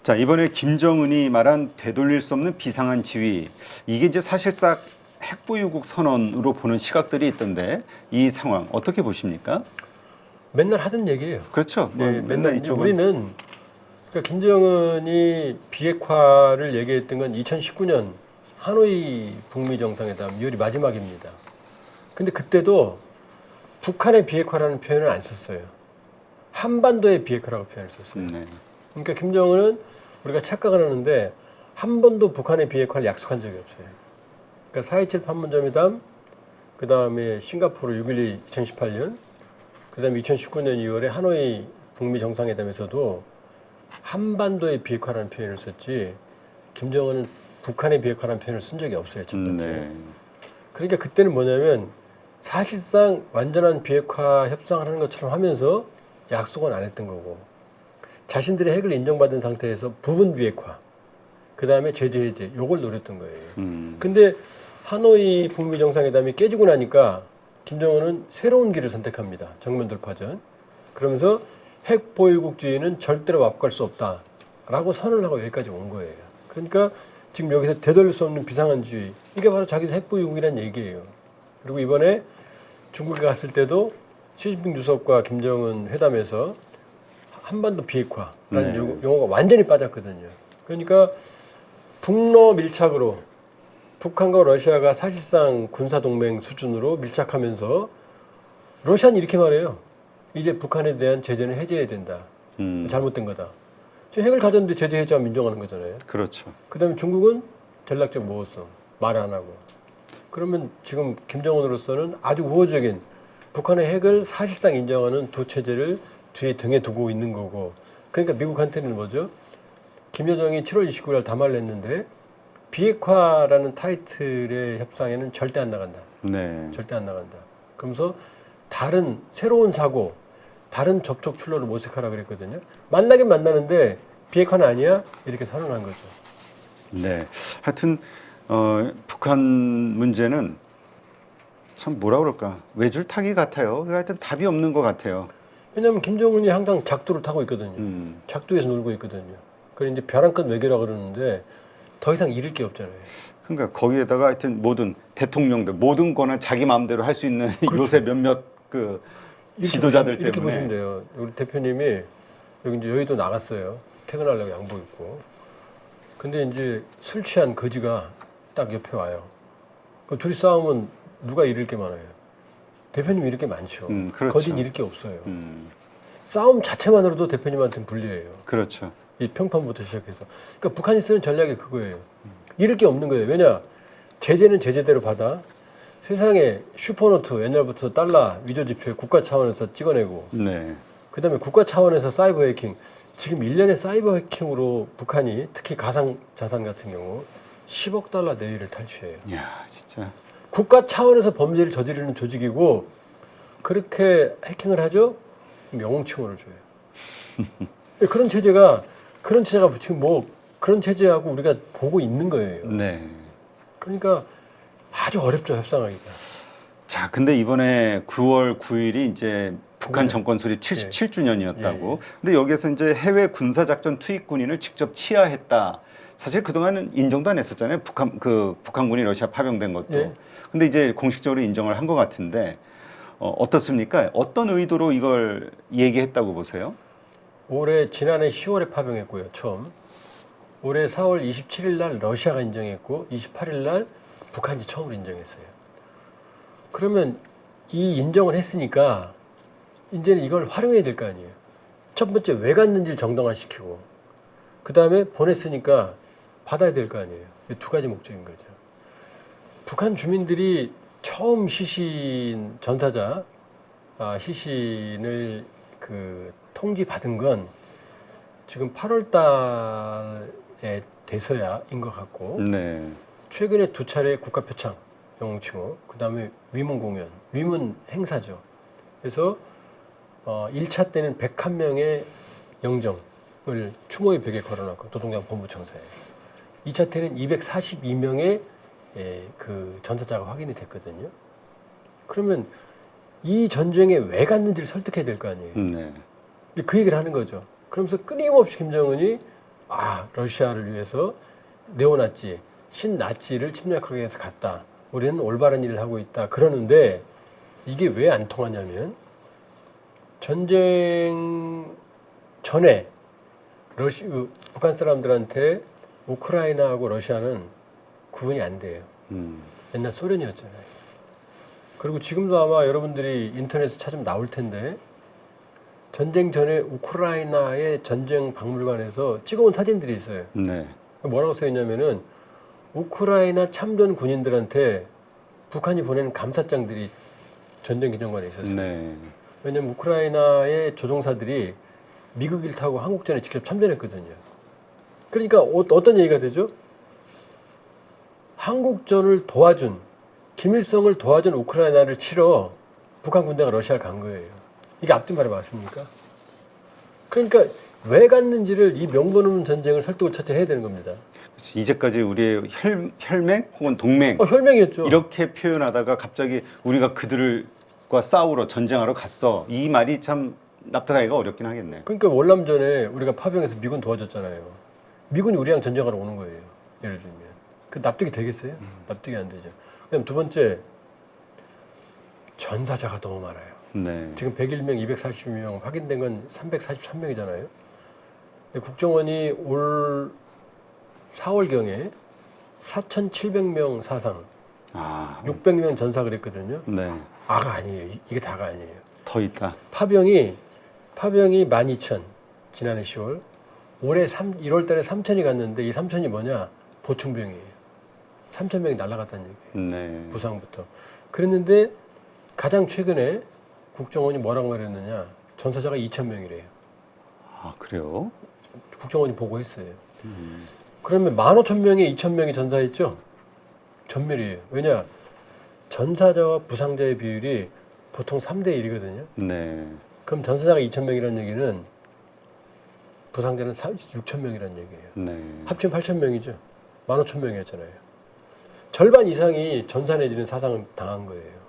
자, 이번에 김정은이 말한 되돌릴 수 없는 비상한 지위, 이게 이제 사실상 핵보유국 선언으로 보는 시각들이 있던데 이 상황 어떻게 보십니까? 맨날 하던 얘기예요. 그렇죠. 뭐 네, 맨날 이제 이쪽은 우리는 그러니까 김정은이 비핵화를 얘기했던 건 2019년 하노이 북미 정상회담 2월이 마지막입니다. 근데 그때도 북한의 비핵화라는 표현을 안 썼어요. 한반도의 비핵화라고 표현을 썼어요. 네. 그러니까 김정은은 우리가 착각을 하는데 한 번도 북한의 비핵화를 약속한 적이 없어요. 그러니까 4.27 판문점회담, 그 다음에 싱가포르 6.12 2018년, 그 다음에 2019년 2월에 하노이 북미 정상회담에서도 한반도의 비핵화라는 표현을 썼지 김정은은 북한의 비핵화라는 표현을 쓴 적이 없어요. 첫 번째. 네. 그러니까 그때는 뭐냐면 사실상 완전한 비핵화 협상을 하는 것처럼 하면서 약속은 안 했던 거고 자신들의 핵을 인정받은 상태에서 부분 비핵화, 그 다음에 제재 해제 요걸 노렸던 거예요. 근데 하노이 북미 정상회담이 깨지고 나니까 김정은은 새로운 길을 선택합니다. 정면 돌파전. 그러면서 핵 보유국주의는 절대로 앞갈 수 없다라고 선언을 하고 여기까지 온 거예요. 그러니까 지금 여기서 되돌릴 수 없는 비상한주의, 이게 바로 자기들 핵 보유국이라는 얘기예요. 그리고 이번에 중국에 갔을 때도 시진핑 주석과 김정은 회담에서 한반도 비핵화라는 네. 용어가 완전히 빠졌거든요. 그러니까 북러 밀착으로 북한과 러시아가 사실상 군사동맹 수준으로 밀착하면서 러시아는 이렇게 말해요. 이제 북한에 대한 제재는 해제해야 된다. 잘못된 거다. 지금 핵을 가졌는데 제재 해제하면 인정하는 거잖아요. 그렇죠. 그다음에 중국은 전략적 모호성 말 안 하고. 그러면 지금 김정은으로서는 아주 우호적인 북한의 핵을 사실상 인정하는 두 체제를 뒤에 등에 두고 있는 거고. 그러니까 미국한테는 뭐죠? 김여정이 7월 29일 날 담화를 냈는데 비핵화라는 타이틀의 협상에는 절대 안 나간다. 네. 절대 안 나간다. 그러면서 다른 새로운 사고, 다른 접촉 출로를 모색하라 그랬거든요. 만나긴 만나는데 비핵화는 아니야? 이렇게 선언한 거죠. 네. 하여튼 북한 문제는 참 뭐라 그럴까 외줄타기 같아요. 하여튼 답이 없는 것 같아요. 왜냐하면 김정은이 항상 작두를 타고 있거든요. 작두에서 놀고 있거든요. 그래서 이제 벼랑끝 외교라 그러는데 더 이상 잃을 게 없잖아요. 그러니까 거기에다가 하여튼 모든 대통령들 모든 거는 자기 마음대로 할 수 있는 그렇죠. 요새 몇몇 그 지도자들 때문에 이렇게 보시면 돼요. 우리 대표님이 여기 이제 여의도 나갔어요. 퇴근하려고 양복 입고. 근데 이제 술 취한 거지가 딱 옆에 와요. 그 둘이 싸우면 누가 잃을 게 많아요? 대표님 잃을 게 많죠. 그렇죠. 거진 잃을 게 없어요. 싸움 자체만으로도 대표님한테는 불리해요. 그렇죠. 이 평판부터 시작해서. 그러니까 북한이 쓰는 전략이 그거예요. 잃을 게 없는 거예요. 왜냐? 제재는 제재대로 받아. 세상에 슈퍼노트 옛날부터 달러 위조지표 국가 차원에서 찍어내고 네. 그다음에 국가 차원에서 사이버 해킹. 지금 1년에 사이버 해킹으로 북한이 특히 가상자산 같은 경우 10억 달러 내외를 탈취해요. 이야 진짜. 국가 차원에서 범죄를 저지르는 조직이고 그렇게 해킹을 하죠? 그럼 영웅칭호를 줘요. 그런 체제가 지금 뭐 그런 체제하고 우리가 보고 있는 거예요. 네. 그러니까 아주 어렵죠, 협상하기가. 자, 근데 이번에 9월 9일이 이제 북한 그거죠. 정권 수립 77주년이었다고. 예, 예. 근데 여기에서 이제 해외 군사작전 투입 군인을 직접 치하했다. 사실 그동안은 인정도 안 했었잖아요. 북한군이 러시아 파병된 것도. 예. 근데 이제 공식적으로 인정을 한 것 같은데 어떻습니까? 어떤 의도로 이걸 얘기했다고 보세요? 지난해 10월에 파병했고요, 처음. 올해 4월 27일 날 러시아가 인정했고 28일 날 북한이 처음으로 인정했어요. 그러면 이 인정을 했으니까 이제는 이걸 활용해야 될 거 아니에요. 첫 번째 왜 갔는지를 정당화시키고 그 다음에 보냈으니까 받아야 될 거 아니에요. 이 두 가지 목적인 거죠. 북한 주민들이 처음 전사자 시신을 통지 받은 건 지금 8월 달에 돼서야인 것 같고 네. 최근에 2차례 국가표창 영웅칭호, 그 다음에 위문 공연, 위문 행사죠. 그래서 1차 때는 101명의 영정을 추모의 벽에 걸어놨고 노동당 본부청사에 2차 때는 242명의 그 전사자가 확인이 됐거든요. 그러면 이 전쟁에 왜 갔는지를 설득해야 될 거 아니에요. 네. 그 얘기를 하는 거죠. 그러면서 끊임없이 김정은이 러시아를 위해서 네오나치, 신나치를 침략하기 위해서 갔다. 우리는 올바른 일을 하고 있다. 그러는데 이게 왜 안 통하냐면 전쟁 전에 북한 사람들한테 우크라이나하고 러시아는 구분이 안 돼요. 옛날 소련이었잖아요. 그리고 지금도 아마 여러분들이 인터넷에 찾으면 나올 텐데 전쟁 전에 우크라이나의 전쟁 박물관에서 찍어온 사진들이 있어요. 네. 뭐라고 써있냐면은 우크라이나 참전 군인들한테 북한이 보낸 감사장들이 전쟁 기념관에 있었어요. 네. 왜냐면 우크라이나의 조종사들이 미국을 타고 한국전에 직접 참전했거든요. 그러니까 어떤 얘기가 되죠? 한국전을 도와준, 김일성을 도와준 우크라이나를 치러 북한 군대가 러시아를 간 거예요. 이게 앞뒤 말이 맞습니까? 그러니까 왜 갔는지를 이 명분 없는 전쟁을 설득을 첫째 해야 되는 겁니다. 이제까지 우리의 혈맹 혹은 동맹 혈맹이었죠. 이렇게 표현하다가 갑자기 우리가 그들과 싸우러 전쟁하러 갔어. 이 말이 참 납득하기가 어렵긴 하겠네. 그러니까 월남전에 우리가 파병해서 미군 도와줬잖아요. 미군이 우리랑 전쟁하러 오는 거예요. 예를 들면. 그 납득이 되겠어요? 납득이 안 되죠. 그다음 두 번째, 전사자가 너무 많아요. 네. 지금 101명, 240명, 확인된 건 343명이잖아요. 근데 국정원이 올 4월경에 4,700명 사상, 600명 전사 그랬거든요. 네. 아가 아니에요. 이게 다가 아니에요. 더 있다. 파병이 12,000 지난해 10월, 올해 1월 달에 3,000이 갔는데 이 3,000이 뭐냐? 보충병이에요. 3,000명이 날아갔다는 얘기예요. 네. 부상부터. 그랬는데 가장 최근에 국정원이 뭐라고 말했느냐? 전사자가 2,000명이래요. 아, 그래요? 국정원이 보고했어요. 그러면 15,000명에 2,000명이 전사했죠? 전멸이에요. 왜냐? 전사자와 부상자의 비율이 보통 3대 1이거든요. 네. 그럼 전사자가 2,000명이라는 얘기는 부상자는 6,000명이라는 얘기예요. 네. 합치면 8,000명이죠. 15,000명이었잖아요. 절반 이상이 전사 내지는 사상을 당한 거예요.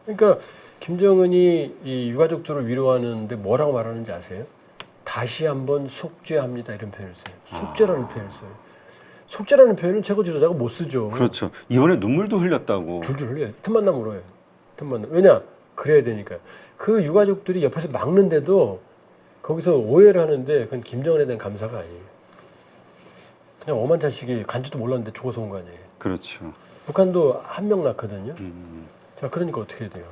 그러니까 김정은이 이 유가족들을 위로하는데 뭐라고 말하는지 아세요? 다시 한번 속죄합니다. 이런 표현을 써요. 속죄라는 표현을 써요. 속죄라는 표현은 최고 지도자가 못 쓰죠. 그렇죠. 이번에 눈물도 흘렸다고. 줄줄 흘려요. 틈만 나면 울어요. 틈만 나. 왜냐? 그래야 되니까. 그 유가족들이 옆에서 막는데도 거기서 오해를 하는데 그건 김정은에 대한 감사가 아니에요. 그냥 엄한 자식이 간지도 몰랐는데 죽어서 온 거 아니에요. 그렇죠. 북한도 한 명 낳거든요. 자, 그러니까 어떻게 해야 돼요?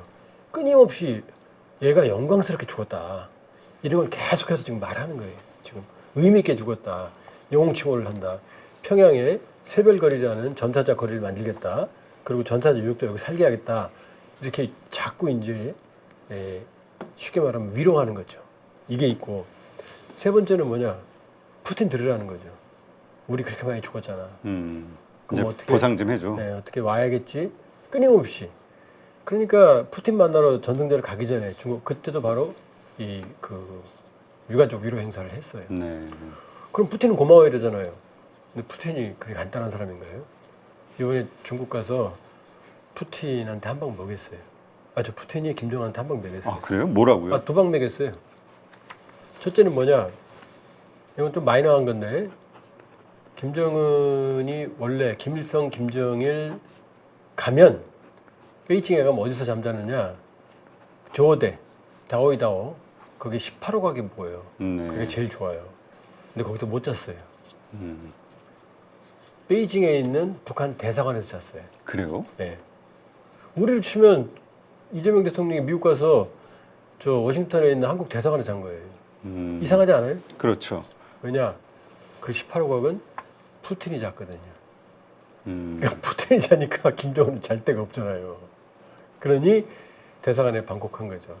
끊임없이 얘가 영광스럽게 죽었다. 이런 걸 계속해서 지금 말하는 거예요. 지금 의미 있게 죽었다. 영웅칭호를 한다. 평양에 새별거리라는 전사자 거리를 만들겠다. 그리고 전사자 유족도 여기 살게 하겠다. 이렇게 자꾸 이제 쉽게 말하면 위로하는 거죠. 이게 있고 세 번째는 뭐냐? 푸틴 들으라는 거죠. 우리 그렇게 많이 죽었잖아. 그럼 어떻게 보상 좀 해줘. 네, 어떻게 와야겠지? 끊임없이. 그러니까 푸틴 만나러 전승대를 가기 전에 중국 그때도 바로 이 그 유가족 위로 행사를 했어요. 네. 그럼 푸틴은 고마워야 되잖아요. 근데 푸틴이 그렇게 간단한 사람인가요? 이번에 중국 가서 푸틴한테 한 방 먹였어요. 저 푸틴이 김정은한테 한 방 먹였어요. 아, 그래요? 뭐라고요? 두 방 먹였어요. 첫째는 뭐냐? 이건 좀 마이너한 건데 김정은이 원래 김일성, 김정일 가면 베이징에 가면 어디서 잠자느냐? 조대, 다오이다오 거기 18호 가게 보여요. 네. 그게 제일 좋아요. 근데 거기서 못 잤어요. 베이징에 있는 북한 대사관에서 잤어요. 그래요? 네. 우리를 치면 이재명 대통령이 미국 가서 저 워싱턴에 있는 한국 대사관에 잔 거예요. 이상하지 않아요? 그렇죠. 왜냐? 그 18호 각은 푸틴이 잤거든요. 그러니까 푸틴이 자니까 김정은은 잘 데가 없잖아요. 그러니 대사관에 방콕한 거죠.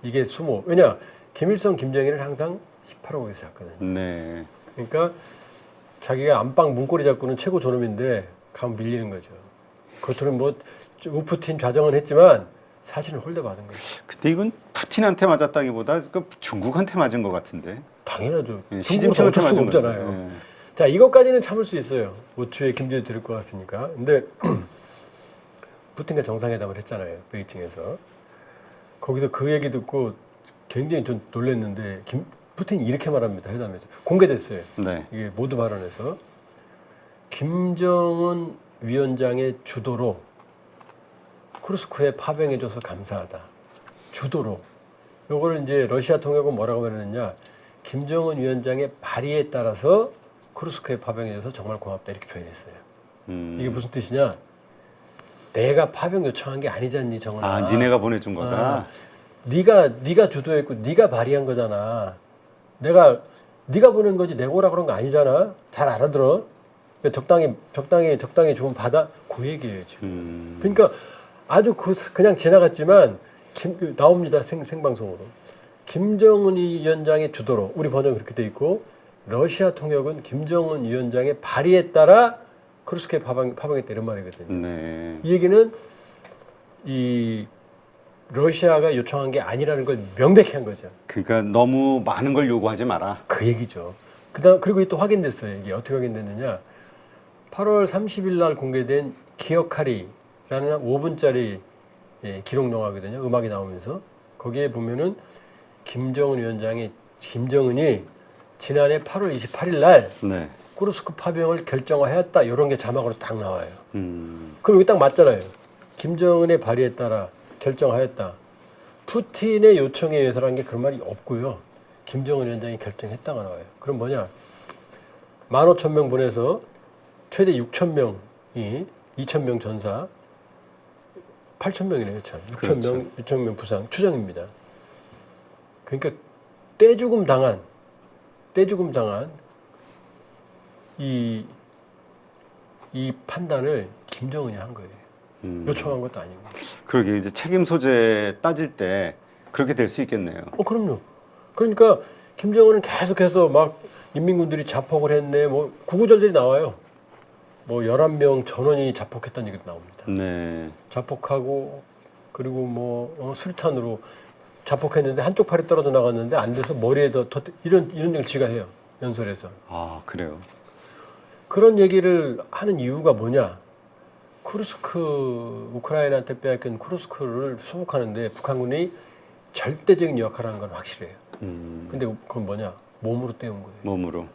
이게 수모. 왜냐? 김일성, 김정일은 항상 18호국에서 잤거든요. 네. 그러니까 자기가 안방 문고리 잡고는 최고 존엄인데 가면 밀리는 거죠. 겉으로는 뭐 우푸틴 좌정은 했지만 사실은 홀대받은 거죠. 근데 이건 푸틴한테 맞았다기보다 그 중국한테 맞은 것 같은데. 당연하죠. 네, 중국은 어쩔 수가 없잖아요. 네. 자, 이것까지는 참을 수 있어요. 5초에 김정일 들을 것 같으니까. 근데 푸틴과 정상회담을 했잖아요. 베이징에서. 거기서 그 얘기 듣고 굉장히 좀 놀랐는데 푸틴이 이렇게 말합니다. 회담에서. 공개됐어요. 네. 이게 모두 발언에서. 김정은 위원장의 주도로 쿠르스크에 파병해줘서 감사하다. 주도로. 요거를 이제 러시아 통역은 뭐라고 말했느냐. 김정은 위원장의 발의에 따라서 쿠르스크에 파병해줘서 정말 고맙다. 이렇게 표현했어요. 이게 무슨 뜻이냐. 내가 파병 요청한 게 아니잖니, 정은아. 아, 니네가 보내준 거다. 네가 주도했고 네가 발의한 거잖아. 네가 보낸 거지 내가 오라 그런 거 아니잖아. 잘 알아들어. 적당히 주면 받아. 그 얘기예요 지금. 그러니까 아주 그냥 지나갔지만 나옵니다 생방송으로. 김정은 위원장의 주도로 우리 번역은 그렇게 돼 있고 러시아 통역은 김정은 위원장의 발의에 따라 크루스케 파병했다 이런 말이거든요. 네. 이 얘기는 이 러시아가 요청한 게 아니라는 걸 명백히 한 거죠. 그러니까 너무 많은 걸 요구하지 마라. 그 얘기죠. 그리고 또 확인됐어요. 이게 어떻게 확인됐느냐. 8월 30일 날 공개된 기억하리라는 5분짜리 기록 영화거든요. 음악이 나오면서. 거기에 보면은 김정은이 지난해 8월 28일 날 네. 쿠르스크 파병을 결정하였다. 이런 게 자막으로 딱 나와요. 음. 그럼 여기 딱 맞잖아요. 김정은의 발의에 따라 결정하였다. 푸틴의 요청에 의해서라는 게 그런 말이 없고요. 김정은 위원장이 결정했다가 나와요. 그럼 뭐냐? 15,000명 보내서 최대 6,000명이 2,000명 전사 8,000명이네요. 참. 6,000명 부상 추정입니다. 그러니까 떼죽음 당한 이 판단을 김정은이 한 거예요. 요청한 것도 아니고. 그러게 이제 책임 소재 따질 때 그렇게 될 수 있겠네요. 그럼요. 그러니까 김정은은 계속해서 막 인민군들이 자폭을 했네. 뭐 구구절절이 나와요. 뭐 11명 전원이 자폭했다는 얘기도 나옵니다. 네. 자폭하고 그리고 뭐 수류탄으로 자폭했는데 한쪽 팔이 떨어져 나갔는데 안 돼서 머리에 이런 얘기를 지가 해요. 연설에서. 그래요. 그런 얘기를 하는 이유가 뭐냐? 우크라이나한테 빼앗긴 쿠르스크를 수복하는데 북한군이 절대적인 역할을 하는 건 확실해요. 근데 그건 뭐냐? 몸으로 때운 거예요. 몸으로.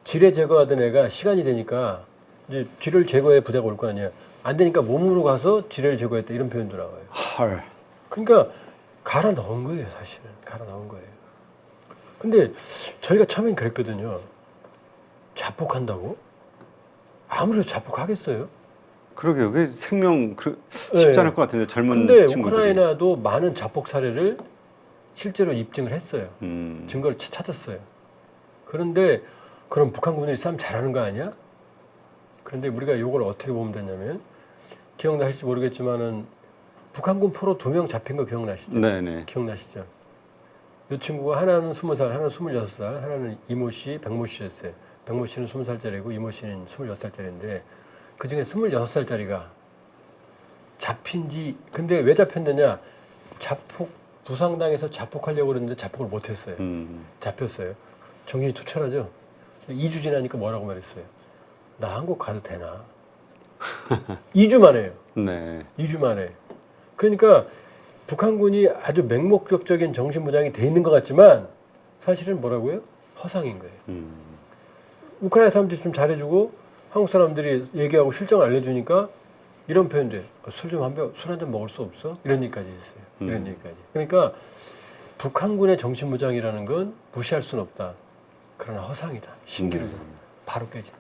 지뢰 제거하던 애가 시간이 되니까 이제 지뢰를 제거해 부대가 올 거 아니야. 안 되니까 몸으로 가서 지뢰를 제거했다 이런 표현도 나와요. 헐. 그러니까 갈아 넣은 거예요, 사실은. 갈아 넣은 거예요. 근데 저희가 처음엔 그랬거든요. 자폭한다고? 아무래도 자폭하겠어요? 그러게요. 그게 생명 쉽지 네. 않을 것 같은데 젊은 근데 친구들이. 우크라이나도 많은 자폭 사례를 실제로 입증을 했어요. 증거를 찾았어요. 그런데 그럼 북한군들이 싸움 잘하는 거 아니야? 그런데 우리가 이걸 어떻게 보면 되냐면 기억나실지 모르겠지만은 북한군 포로 2명 잡힌 거 기억나시죠? 네네. 기억나시죠? 이 친구가 하나는 20살, 하나는 26살, 하나는 이모 씨, 백모 씨였어요. 백모 씨는 20살짜리고 이모 씨는 26살짜리인데 그 중에 26살짜리가 잡힌 지, 근데 왜 잡혔느냐? 부상당해서 자폭하려고 그랬는데 자폭을 못했어요. 잡혔어요. 정신이 투철하죠? 2주 지나니까 뭐라고 말했어요? 나 한국 가도 되나? 2주 만에요. 네. 2주 만에. 그러니까 북한군이 아주 맹목적인 정신무장이 돼 있는 것 같지만 사실은 뭐라고요? 허상인 거예요. 우크라이나 사람들이 좀 잘해주고 한국 사람들이 얘기하고 실정을 알려주니까 이런 표현들. 술 한 잔 먹을 수 없어? 이런 얘기까지 했어요. 이런 얘기까지. 그러니까 북한군의 정신무장이라는 건 무시할 수는 없다. 그러나 허상이다. 신기루다. 바로 깨진다.